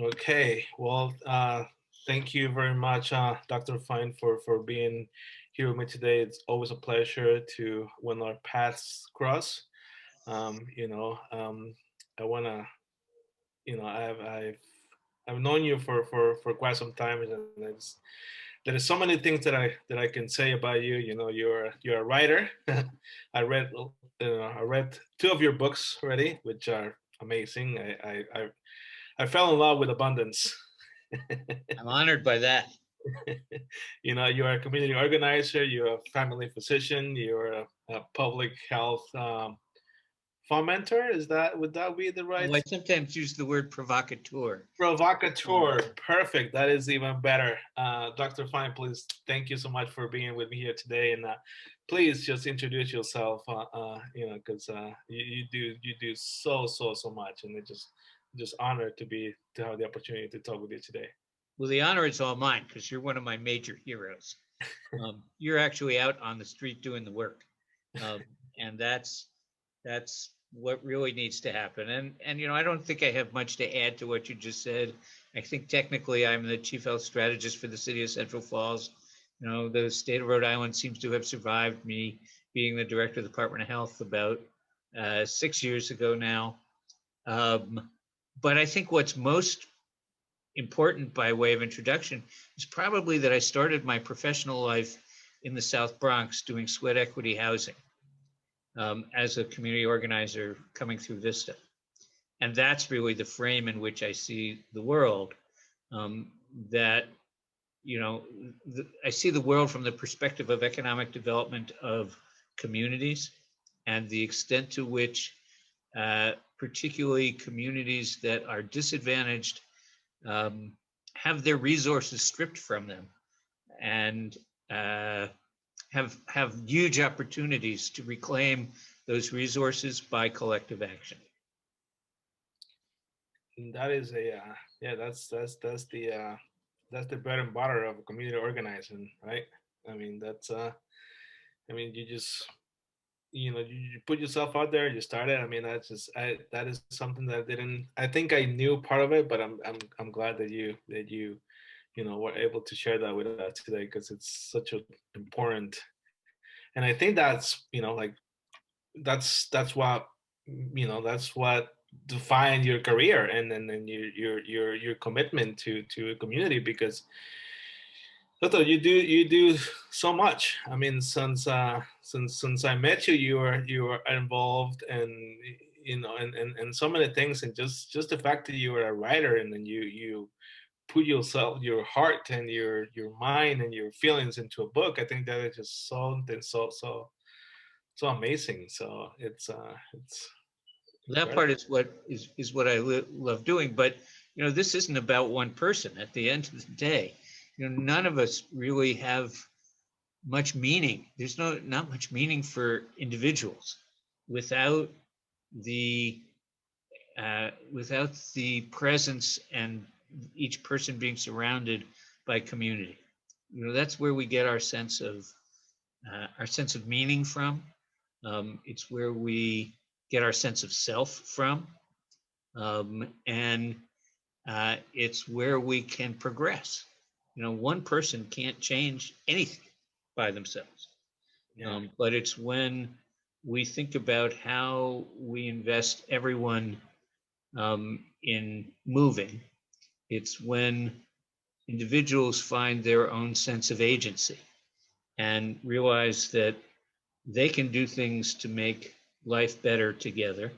Okay, well, thank you very much, Dr. Fine, for being here with me today. It's always a pleasure to when our paths cross. You know, I wanna, I've known you for quite some time, and there is so many things that I can say about you. You know, you're a writer. I read two of your books already, which are amazing. I fell in love with abundance. I'm honored by that. You are a community organizer, you're a family physician, you're a public health fomenter. Would that be the Oh, right I sometimes use the word provocateur. provocateur? Perfect. That is even better. Dr. Fine, please, thank you so much for being with me here today, and please just introduce yourself. Because you do so much, and it just honored to have the opportunity to talk with you today. Well, the honor is all mine because you're one of my major heroes. You're actually out on the street doing the work, um, and that's what really needs to happen. And I don't think I have much to add to what you just said. I think technically I'm the chief health strategist for the city of Central Falls. The state of Rhode Island seems to have survived me being the director of the Department of Health about 6 years ago now. But I think what's most important by way of introduction is probably that I started my professional life in the South Bronx doing sweat equity housing as a community organizer coming through Vista. And that's really the frame in which I see the world. That, I see the world from the perspective of economic development of communities and the extent to which, particularly communities that are disadvantaged, um, have their resources stripped from them and have huge opportunities to reclaim those resources by collective action. That is yeah, that's the bread and butter of community organizing, right? I mean, you just you put yourself out there, you start it. I mean, that is something that I think I knew part of it, but I'm glad that you were able to share that with us today, because it's such a important. And I think that's what define your career, and your commitment to a community, because Toto, you do so much. I mean, since I met you, you were involved, and and so many things, and just the fact that you were a writer, and then you put your heart and your mind and your feelings into a book. I think that is just something so amazing. So it's That incredible. part is what I love doing. But this isn't about one person. At the end of the day, none of us really have much meaning. There's not much meaning for individuals without the presence and each person being surrounded by community. That's where we get our sense of meaning from. It's where we get our sense of self from, and it's where we can progress. One person can't change anything by themselves. Yeah. But it's when we think about how we invest everyone in moving, it's when individuals find their own sense of agency and realize that they can do things to make life better together.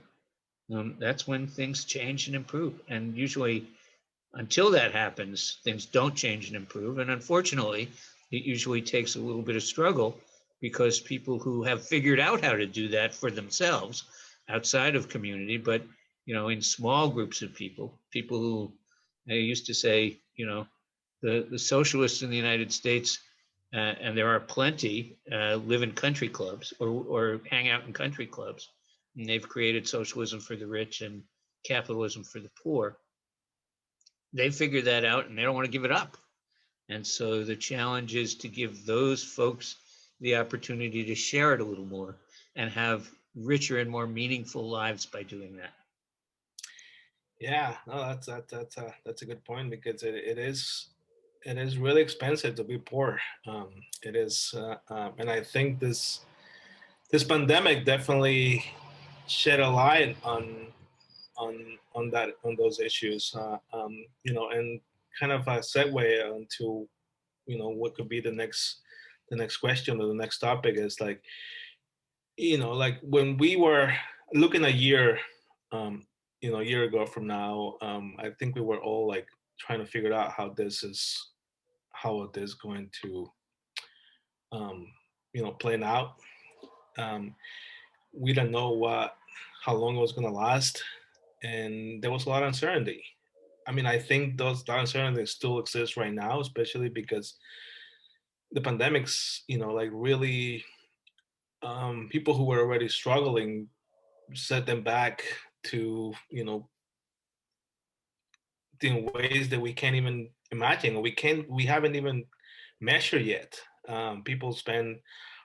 That's when things change and improve. And usually, until that happens, things don't change and improve. And unfortunately, it usually takes a little bit of struggle because people who have figured out how to do that for themselves outside of community, but in small groups of people who I used to say, the socialists in the United States, and there are plenty, live in country clubs or hang out in country clubs. And they've created socialism for the rich and capitalism for the poor. They figured that out and they don't want to give it up. And so the challenge is to give those folks the opportunity to share it a little more and have richer and more meaningful lives by doing that. Yeah, no, that's a good point because it is really expensive to be poor. It is, and I think this pandemic definitely shed a light on those issues. And kind of a segue into what could be the next question or the next topic is like like when we were looking a year, a year ago from now, I think we were all like trying to figure out how it is going to, playing out. Um, we don't know how long it was going to last, and there was a lot of uncertainty. I mean, I think that uncertainty still exists right now, especially because the pandemics, like really, people who were already struggling set them back to in ways that we can't even imagine, or we haven't even measured yet. People spend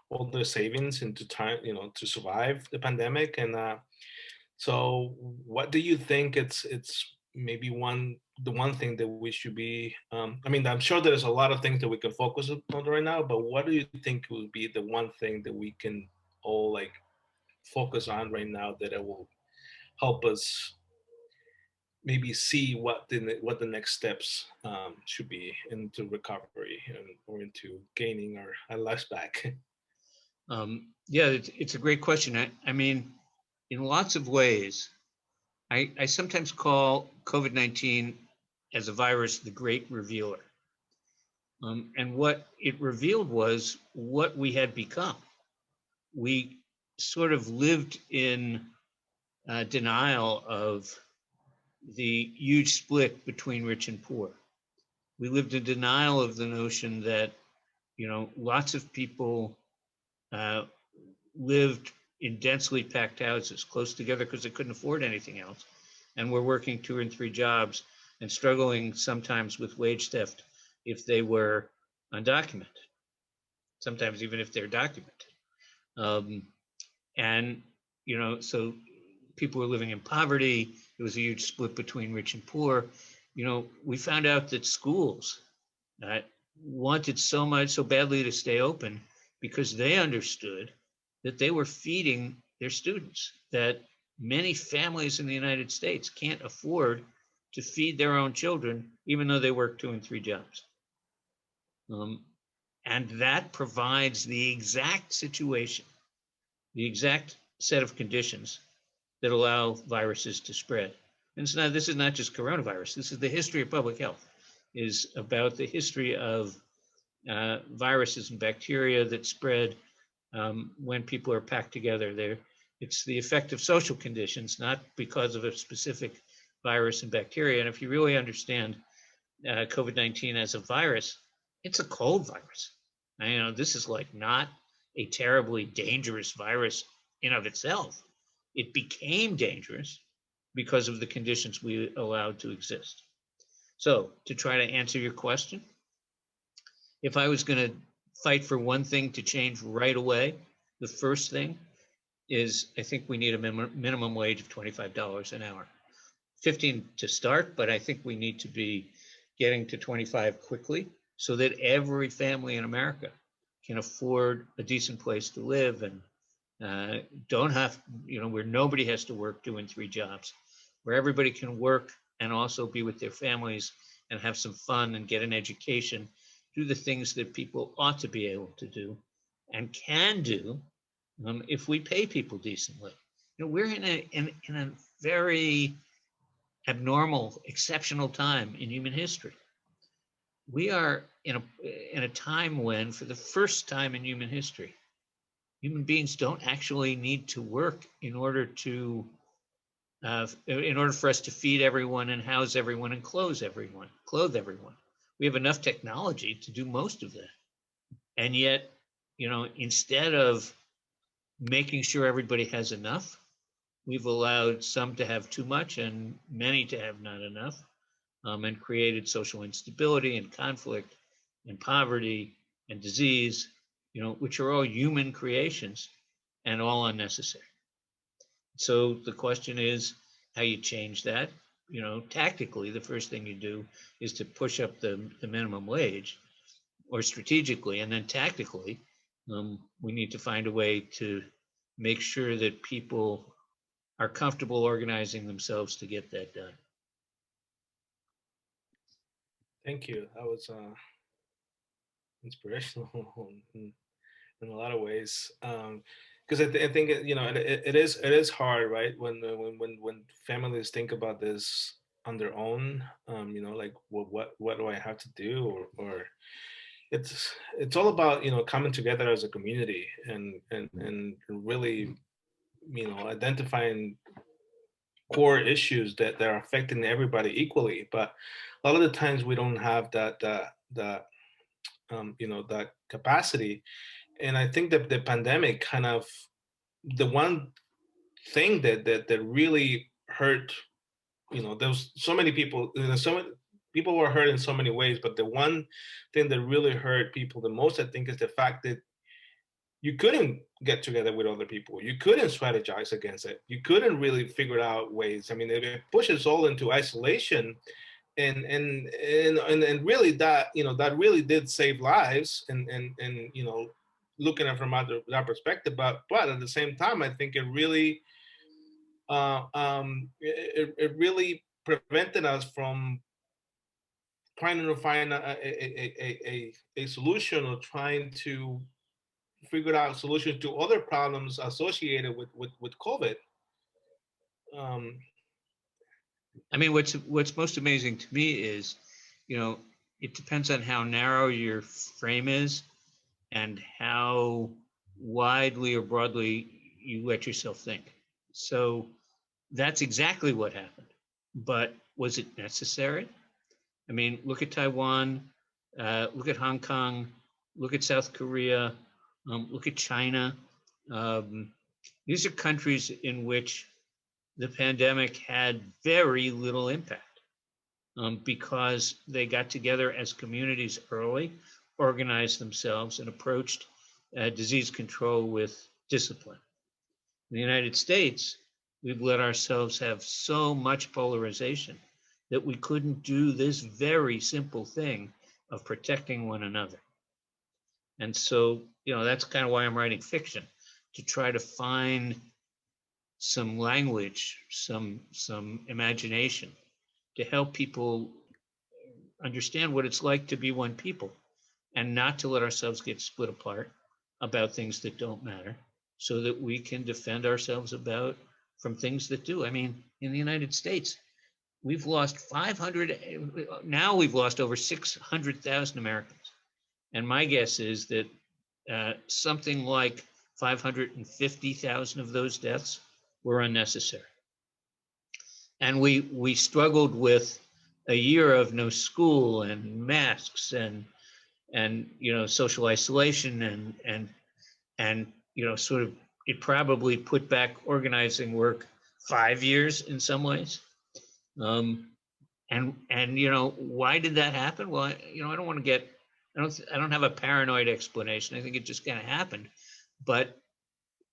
all their savings into time, to survive the pandemic, and so what do you think it's maybe the one thing that we should be? I mean, I'm sure there's a lot of things that we can focus on right now, but what do you think would be the one thing that we can all like focus on right now that it will help us maybe see what the next steps should be into recovery or into gaining our lives back. Yeah, it's a great question. I mean, in lots of ways, I sometimes call COVID-19 as a virus the great revealer. And what it revealed was what we had become. We sort of lived in denial of the huge split between rich and poor. We lived in denial of the notion that, lots of people uh, lived in densely packed houses close together because they couldn't afford anything else, and were working 2 and 3 jobs and struggling sometimes with wage theft if they were undocumented, sometimes even if they're documented. Um, and, so people were living in poverty. There was a huge split between rich and poor. We found out that schools uh, wanted so badly to stay open because they understood that they were feeding their students, that many families in the United States can't afford to feed their own children, even though they work 2 and 3 jobs. Um, and that provides the exact situation, the exact set of conditions that allow viruses to spread. And this is not just coronavirus. This is the history of public health, is about the history of viruses and bacteria that spread when people are packed together. It's the effect of social conditions, not because of a specific virus and bacteria. And if you really understand COVID-19 as a virus, it's a cold virus. This is like not a terribly dangerous virus in of itself. It became dangerous because of the conditions we allowed to exist. So to try to answer your question, if I was going to fight for one thing to change right away, the first thing is I think we need a minimum wage of $25 an hour. 15 to start, but I think we need to be getting to 25 quickly so that every family in America can afford a decent place to live and don't have, where nobody has to work 2 and 3 jobs, where everybody can work and also be with their families and have some fun and get an education, do the things that people ought to be able to do and can do if we pay people decently. We're in a very abnormal, exceptional time in human history. We are in a time when, for the first time in human history, human beings don't actually need to work in order for us to feed everyone and house everyone and clothe everyone. We have enough technology to do most of that. And yet, instead of making sure everybody has enough, we've allowed some to have too much and many to have not enough, and created social instability and conflict and poverty and disease, which are all human creations and all unnecessary. So the question is how you change that. tactically, the first thing you do is to push up the minimum wage, or strategically, and then tactically, we need to find a way to make sure that people are comfortable organizing themselves to get that done. Thank you. That was inspirational in a lot of ways. Because I think it is hard, right? When families think about this on their own, like what do I have to do, or it's all about coming together as a community and really identifying core issues that are affecting everybody equally. But a lot of the times we don't have that that capacity. And I think that the pandemic kind of, the one thing that really hurt, there was so many people, so many people were hurt in so many ways, but the one thing that really hurt people the most, I think, is the fact that you couldn't get together with other people. You couldn't strategize against it. You couldn't really figure out ways. I mean, it pushes all into isolation, and really that that really did save lives, and looking at it from that perspective. But at the same time, I think it really it really prevented us from trying to find a solution, or trying to figure out solutions to other problems associated with COVID. Um, I mean, what's most amazing to me is, it depends on how narrow your frame is and how widely or broadly you let yourself think. So that's exactly what happened. But was it necessary? I mean, look at Taiwan, look at Hong Kong, look at South Korea, look at China. Um, these are countries in which the pandemic had very little impact, because they got together as communities early, organized themselves, and approached disease control with discipline. In the United States, we've let ourselves have so much polarization that we couldn't do this very simple thing of protecting one another. And so, that's kind of why I'm writing fiction, to try to find some language, some imagination, to help people understand what it's like to be one people, and not to let ourselves get split apart about things that don't matter, so that we can defend ourselves from things that do. I mean, in the United States, we've lost 500, now we've lost over 600,000 Americans. And my guess is that something like 550,000 of those deaths were unnecessary. And we struggled with a year of no school and masks and social isolation, and sort of, it probably put back organizing work 5 years in some ways. And why did that happen? Well, I don't want to get, I don't have a paranoid explanation. I think it just kind of happened. But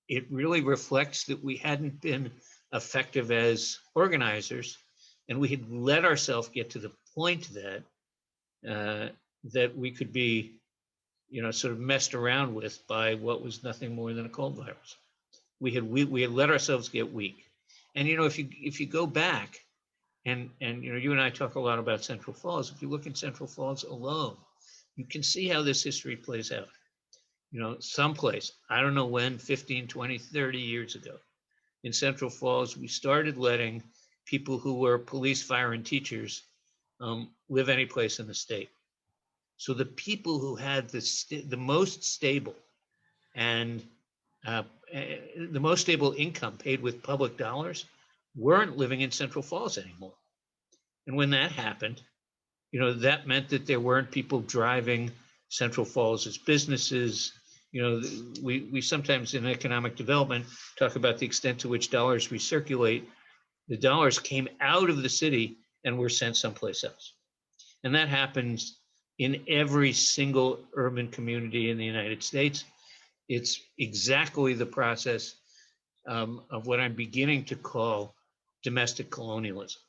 it really reflects that we hadn't been effective as organizers, and we had let ourselves get to the point that we could be, sort of messed around with by what was nothing more than a cold virus. We had let ourselves get weak. And if you go back, and you and I talk a lot about Central Falls. If you look in Central Falls alone, you can see how this history plays out. Someplace, I don't know when, 15, 20, 30 years ago, in Central Falls, we started letting people who were police, fire, and teachers live any place in the state. So the people who had the most stable and the most stable income paid with public dollars weren't living in Central Falls anymore. And when that happened, that meant that there weren't people driving Central Falls as businesses. We sometimes in economic development talk about the extent to which dollars recirculate. The dollars came out of the city and were sent someplace else. And that happens in every single urban community in the United States. It's exactly the process of what I'm beginning to call domestic colonialism.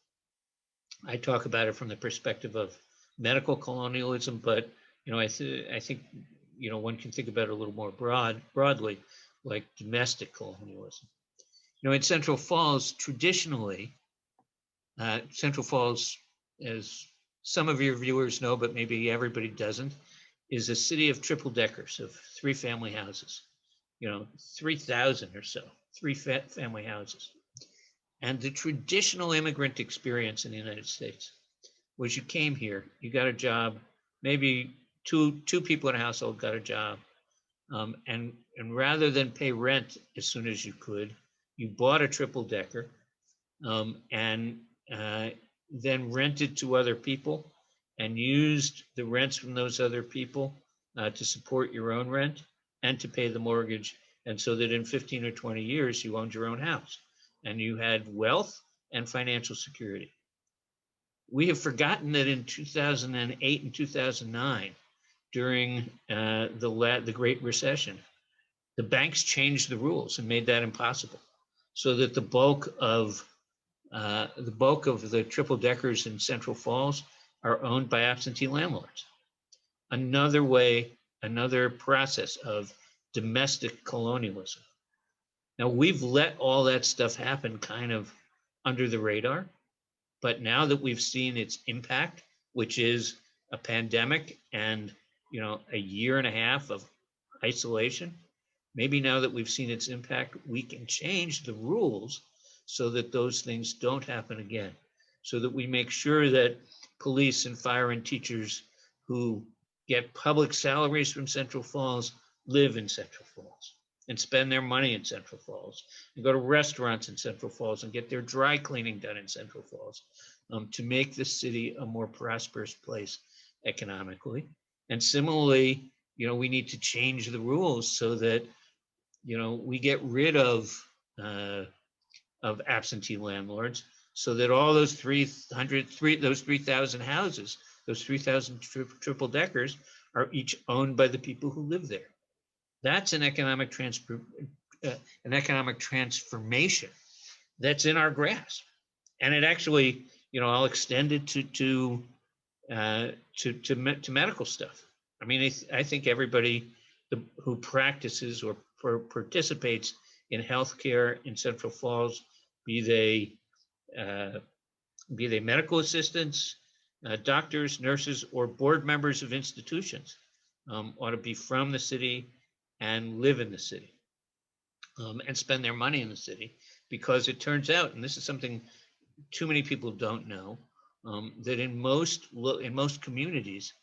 I talk about it from the perspective of medical colonialism, but I think one can think about it a little more broadly, like domestic colonialism. In Central Falls, traditionally, Central Falls, as some of your viewers know, but maybe everybody doesn't, is a city of triple deckers of 3-family houses. 3,000 or so, family houses. And the traditional immigrant experience in the United States was you came here, you got a job, maybe two people in a household got a job, and rather than pay rent as soon as you could, you bought a triple decker, and then rented to other people and used the rents from those other people to support your own rent and to pay the mortgage. And so that in 15 or 20 years, you owned your own house and you had wealth and financial security. We have forgotten that in 2008 and 2009, during the Great Recession, the banks changed the rules and made that impossible, so that the bulk of the triple deckers in Central Falls are owned by absentee landlords. Another process of domestic colonialism. Now, we've let all that stuff happen kind of under the radar, but now that we've seen its impact, which is a pandemic and a year and a half of isolation, maybe now that we've seen its impact, we can change the rules so that those things don't happen again, so that we make sure that police and fire and teachers who get public salaries from Central Falls live in Central Falls and spend their money in Central Falls and go to restaurants in Central Falls and get their dry cleaning done in Central Falls, to make the city a more prosperous place economically. And similarly, we need to change the rules so that we get rid of absentee landlords, so that all those 3,000 houses, those 3,000 triple deckers, are each owned by the people who live there. That's an economic transformation that's in our grasp, and it actually, I'll extend it to medical stuff. I mean, I think everybody who practices or participates in healthcare in Central Falls, be they medical assistants, doctors, nurses, or board members of institutions, ought to be from the city and live in the city, and spend their money in the city, because it turns out, and this is something too many people don't know, that in most communities,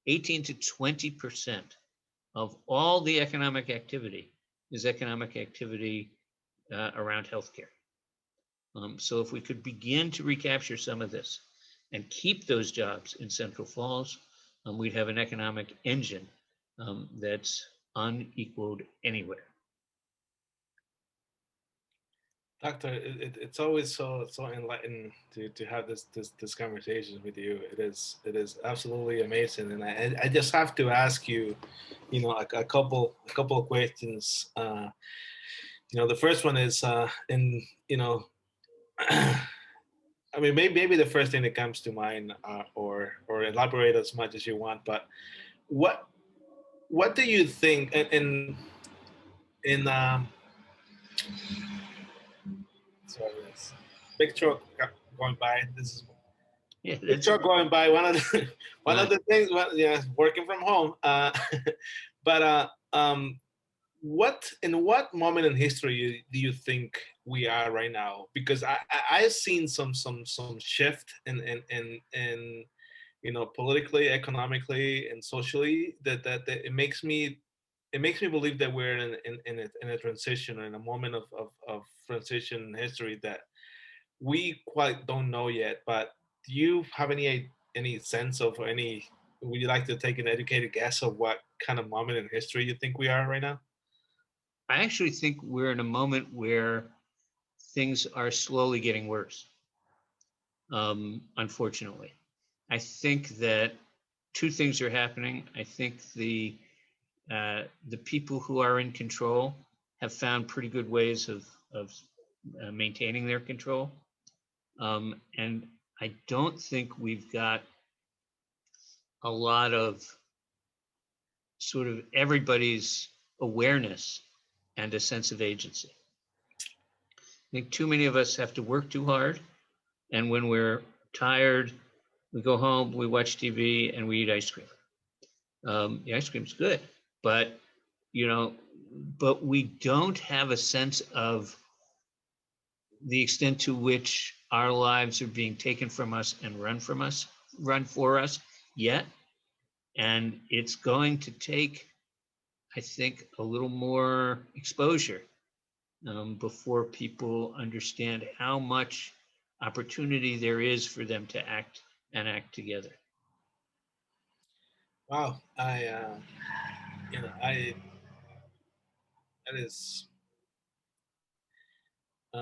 18 to 20% of all the economic activity is economic activity around healthcare. So if we could begin to recapture some of this and keep those jobs in Central Falls, we'd have an economic engine that's unequaled anywhere. Doctor, it's always so enlightening to have this conversation with you. It is absolutely amazing, and I just have to ask you, a couple of questions. The first one is, I mean, maybe the first thing that comes to mind, or elaborate as much as you want, but what do you think in sorry, this big truck going by. This is big truck going by. One of the things. Yeah, working from home. But in what moment in history do you think we are right now? Because I've seen some shift in politically, economically, and socially that it makes me believe that we're in a transition, in a moment of transition in history that we quite don't know yet. But do you have any sense of, or any? Would you like to take an educated guess of what kind of moment in history you think we are right now? I actually think we're in a moment where things are slowly getting worse. Unfortunately, I think that two things are happening. I think the people who are in control have found pretty good ways of maintaining their control, and I don't think we've got a lot of sort of everybody's awareness and a sense of agency. I think too many of us have to work too hard. And when we're tired, we go home, we watch TV, and we eat ice cream. The ice cream's good, but but we don't have a sense of the extent to which our lives are being taken from us and run for us yet. And it's going to take, I think, a little more exposure before people understand how much opportunity there is for them to act together. Wow, I that is, I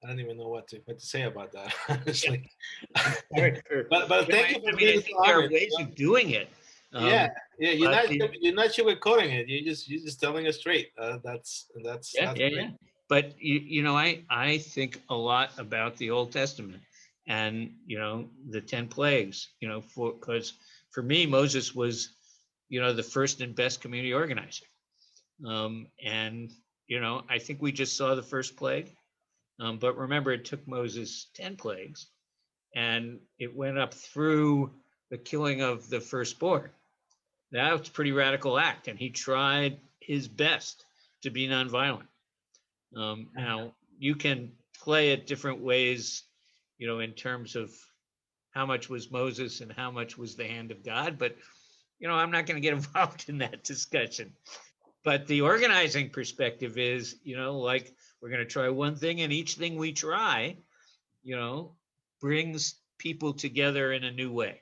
don't even know what to say about that, Yeah, honestly. I'm sorry for, But thank you I for mean, I being think so there are honest. ways of doing it. Yeah, Um, yeah. but You're not sugarcoating it. You're just telling us straight. yeah, That's yeah, great. yeah. But I think a lot about the Old Testament and the 10 plagues. Because for me, Moses was the first and best community organizer. And I think we just saw the first plague. But remember, it took Moses 10 plagues, and it went up through the killing of the firstborn. That was a pretty radical act, and he tried his best to be nonviolent. Now, you can play it different ways, in terms of how much was Moses and how much was the hand of God, but I'm not going to get involved in that discussion. But the organizing perspective is, like, we're going to try one thing, and each thing we try, brings people together in a new way.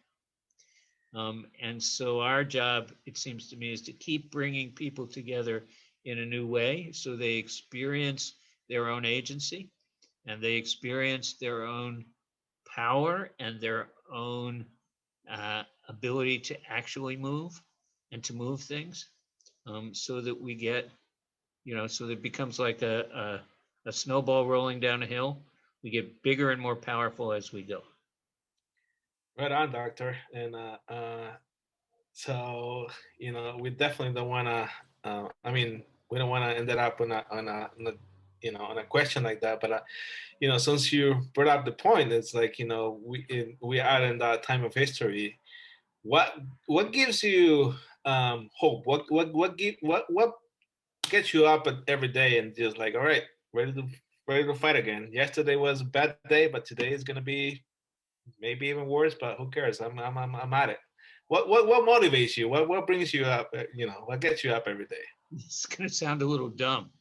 And so our job, it seems to me, is to keep bringing people together in a new way so they experience their own agency and they experience their own power and their own ability to actually move and to move things, so that we get, so that it becomes like a snowball rolling down a hill. We get bigger and more powerful as we go. Right on, doctor. And so we definitely don't want to. I mean, we don't want to end it up on a question like that. But since you brought up the point, it's like we are in that time of history. What what gives you hope? What gets you up every day and just like, all right, ready to ready to fight again? Yesterday was a bad day, but today is gonna be maybe even worse. But who cares? I'm at it. What motivates you? What brings you up? What gets you up every day? It's going to sound a little dumb,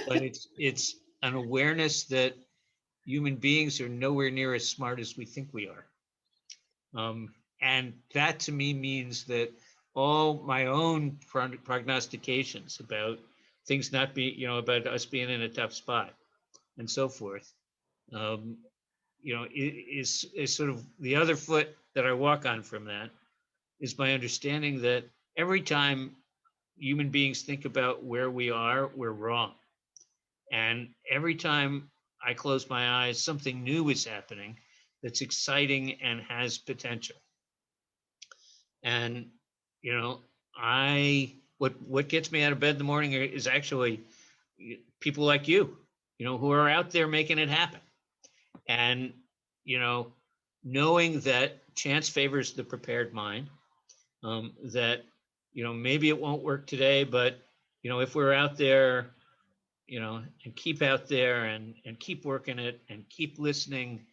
but it's an awareness that human beings are nowhere near as smart as we think we are. And that to me means that all my own prognostications about things not be, about us being in a tough spot and so forth, um, is sort of the other foot that I walk on from that is my understanding that every time human beings think about where we are, we're wrong. And every time I close my eyes, something new is happening that's exciting and has potential. And you know, what gets me out of bed in the morning is actually people like you, who are out there making it happen. And you know, knowing that chance favors the prepared mind, that maybe it won't work today, but if we're out there, and keep out there and keep working it and keep listening,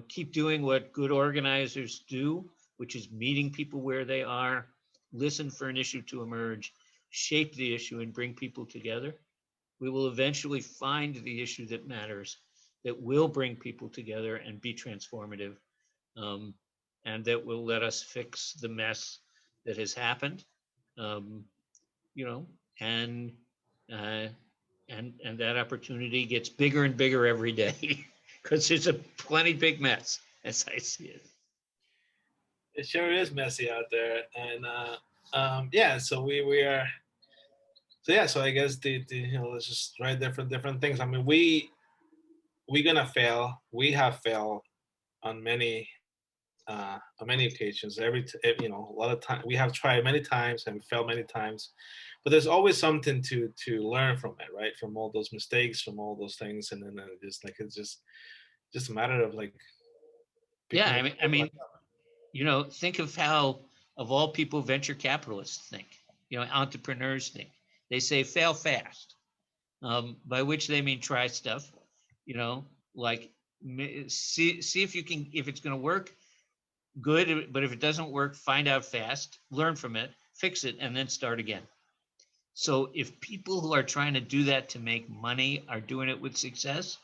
keep doing what good organizers do, which is meeting people where they are, listen for an issue to emerge, shape the issue, and bring people together. We will eventually find the issue that matters, that will bring people together and be transformative, um, and that will let us fix the mess that has happened. Um, you know, and uh, and that opportunity gets bigger and bigger every day because there's a plenty big mess as I see it. It sure is messy out there, and yeah. So we are. So yeah. So I guess let's just try different things. I mean, we're gonna fail. We have failed. on many occasions. A lot of time we have tried many times and failed many times, but there's always something to learn from it, right? From all those mistakes, from all those things, and then it's just a matter of like Yeah, picking it I back mean, up. think of how, of all people, venture capitalists think, entrepreneurs think. They say fail fast, by which they mean try stuff, you know, like see if you can, if it's going to work, good. But if it doesn't work, find out fast, learn from it, fix it, and then start again. So if people who are trying to do that to make money are doing it with success,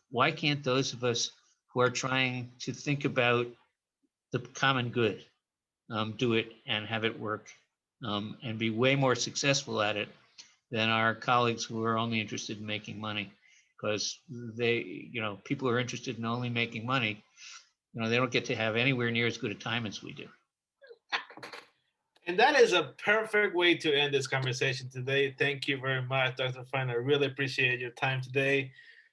why can't those of us who are trying to think about the common good do it and have it work, and be way more successful at it than our colleagues who are only interested in making money? Because people who are interested in only making money, they don't get to have anywhere near as good a time as we do. And that is a perfect way to end this conversation today. Thank you very much, Dr. Fine. I really appreciate your time today.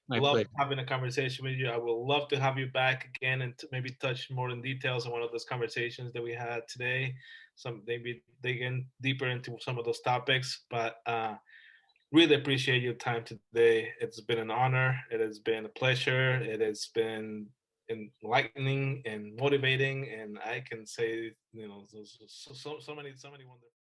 My Love pleasure. having a conversation with you. I would love to have you back again and to maybe touch more in details on one of those conversations that we had today. Some maybe dig in deeper into some of those topics. But really appreciate your time today. It's been an honor. It has been a pleasure. It has been enlightening and motivating. And I can say, so many wonderful.